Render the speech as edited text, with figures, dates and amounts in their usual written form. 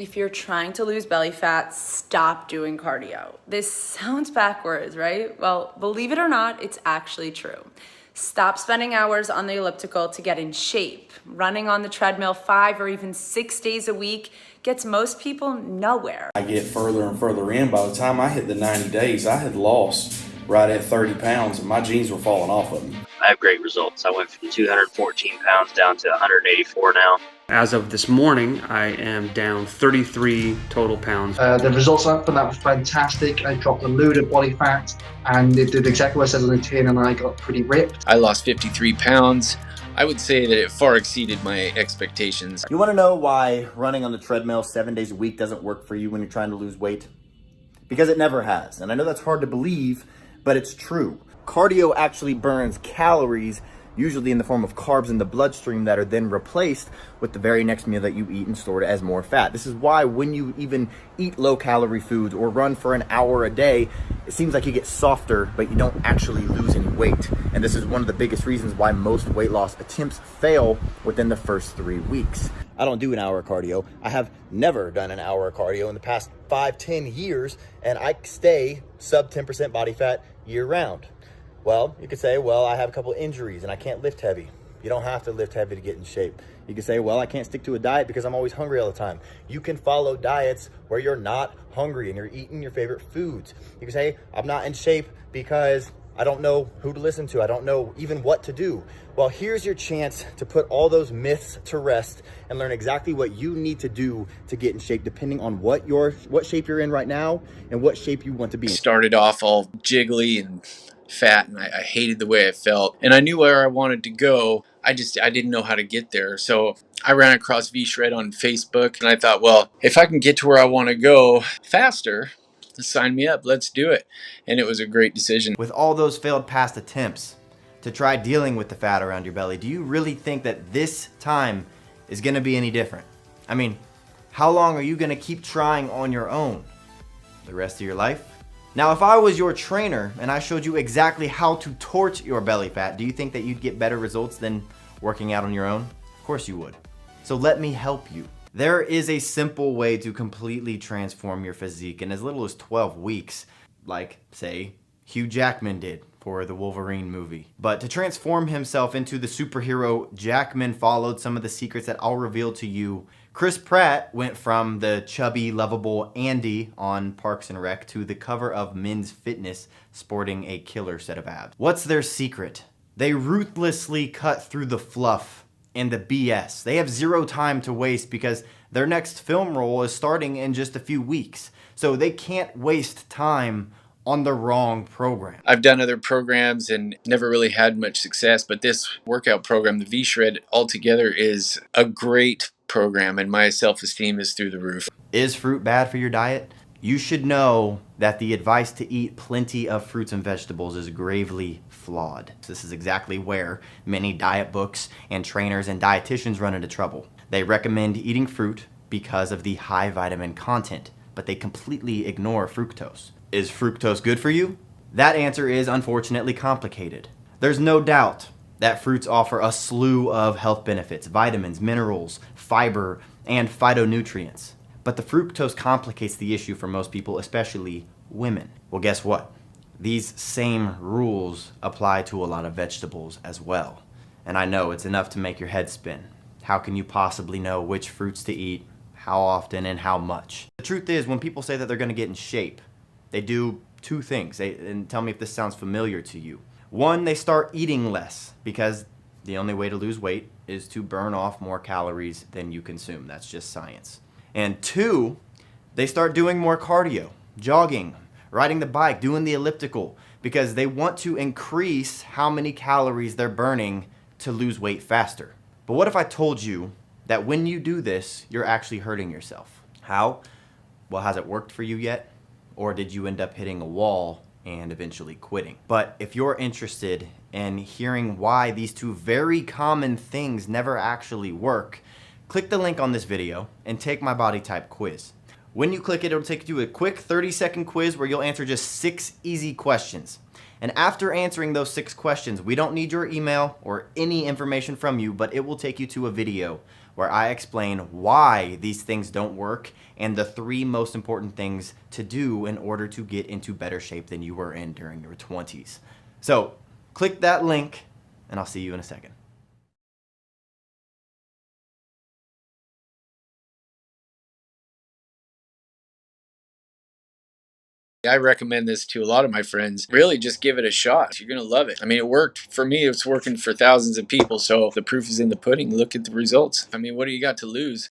If you're trying to lose belly fat, stop doing cardio. This sounds backwards, right? Well, believe it or not, it's actually true. Stop spending hours on the elliptical to get in shape. Running on the treadmill 5 or even 6 days a week gets most people nowhere. I get further and further in. By the time I hit the 90 days, I had lost right at 30 pounds and my jeans were falling off of me. I have great results. I went from 214 pounds down to 184 now. As of this morning, I am down 33 total pounds. The results from that were fantastic. I dropped a load of body fat and it did exactly what I said on the tin, and I got pretty ripped. I lost 53 pounds. I would say that it far exceeded my expectations. You want to know why running on the treadmill 7 days a week doesn't work for you when you're trying to lose weight? Because it never has. And I know that's hard to believe, but it's true. Cardio actually burns calories, usually in the form of carbs in the bloodstream that are then replaced with the very next meal that you eat and stored as more fat. This is why when you even eat low-calorie foods or run for an hour a day, it seems like you get softer, but you don't actually lose any weight. And this is one of the biggest reasons why most weight loss attempts fail within the first 3 weeks. I don't do an hour of cardio. I have never done an hour of cardio in the past 5-10 years, and I stay sub 10% body fat year round. Well, you could say, well, I have a couple injuries and I can't lift heavy. You don't have to lift heavy to get in shape. You could say, well, I can't stick to a diet because I'm always hungry all the time. You can follow diets where you're not hungry and you're eating your favorite foods. You can say, I'm not in shape because I don't know who to listen to. I don't know even what to do. Well, here's your chance to put all those myths to rest and learn exactly what you need to do to get in shape, depending on what shape you're in right now and what shape you want to be in. Started off all jiggly and fat, and I hated the way I felt, and I knew where I wanted to go. I didn't know how to get there. So I ran across V-Shred on Facebook, and I thought, well, if I can get to where I want to go faster, sign me up, let's do it. And it was a great decision. With all those failed past attempts to try dealing with the fat around your belly, do you really think that this time is going to be any different? I mean, how long are you going to keep trying on your own? The rest of your life? Now, if I was your trainer and I showed you exactly how to torch your belly fat, do you think that you'd get better results than working out on your own? Of course you would. So let me help you. There is a simple way to completely transform your physique in as little as 12 weeks, like, say, Hugh Jackman did for the Wolverine movie. But to transform himself into the superhero, Jackman followed some of the secrets that I'll reveal to you. Chris Pratt went from the chubby, lovable Andy on Parks and Rec to the cover of Men's Fitness sporting a killer set of abs. What's their secret? They ruthlessly cut through the fluff and the BS. They have zero time to waste because their next film role is starting in just a few weeks. So they can't waste time on the wrong program. I've done other programs and never really had much success, but this workout program, the V-Shred, altogether is a great program, and my self-esteem is through the roof. Is fruit bad for your diet? You should know that the advice to eat plenty of fruits and vegetables is gravely flawed. This is exactly where many diet books and trainers and dietitians run into trouble. They recommend eating fruit because of the high vitamin content, but they completely ignore fructose. Is fructose good for you? That answer is unfortunately complicated. There's no doubt that fruits offer a slew of health benefits, vitamins, minerals, fiber, and phytonutrients. But the fructose complicates the issue for most people, especially women. Well, guess what? These same rules apply to a lot of vegetables as well. And I know it's enough to make your head spin. How can you possibly know which fruits to eat, how often, and how much? The truth is, when people say that they're gonna get in shape, they do two things. And tell me if this sounds familiar to you. One, they start eating less because the only way to lose weight is to burn off more calories than you consume. That's just science. And two, they start doing more cardio, jogging, riding the bike, doing the elliptical, because they want to increase how many calories they're burning to lose weight faster. But what if I told you that when you do this, you're actually hurting yourself? How? Well, has it worked for you yet? Or did you end up hitting a wall and eventually quitting? But if you're interested in hearing why these two very common things never actually work, click the link on this video and take my body type quiz. When you click it, it'll take you to a quick 30-second quiz where you'll answer just 6 easy questions. And after answering those 6 questions, we don't need your email or any information from you, but it will take you to a video where I explain why these things don't work and the 3 most important things to do in order to get into better shape than you were in during your 20s. So click that link and I'll see you in a second. I recommend this to a lot of my friends. Really, just give it a shot. You're going to love it. I mean, it worked for me. It's working for thousands of people. So the proof is in the pudding. Look at the results. I mean, what do you got to lose?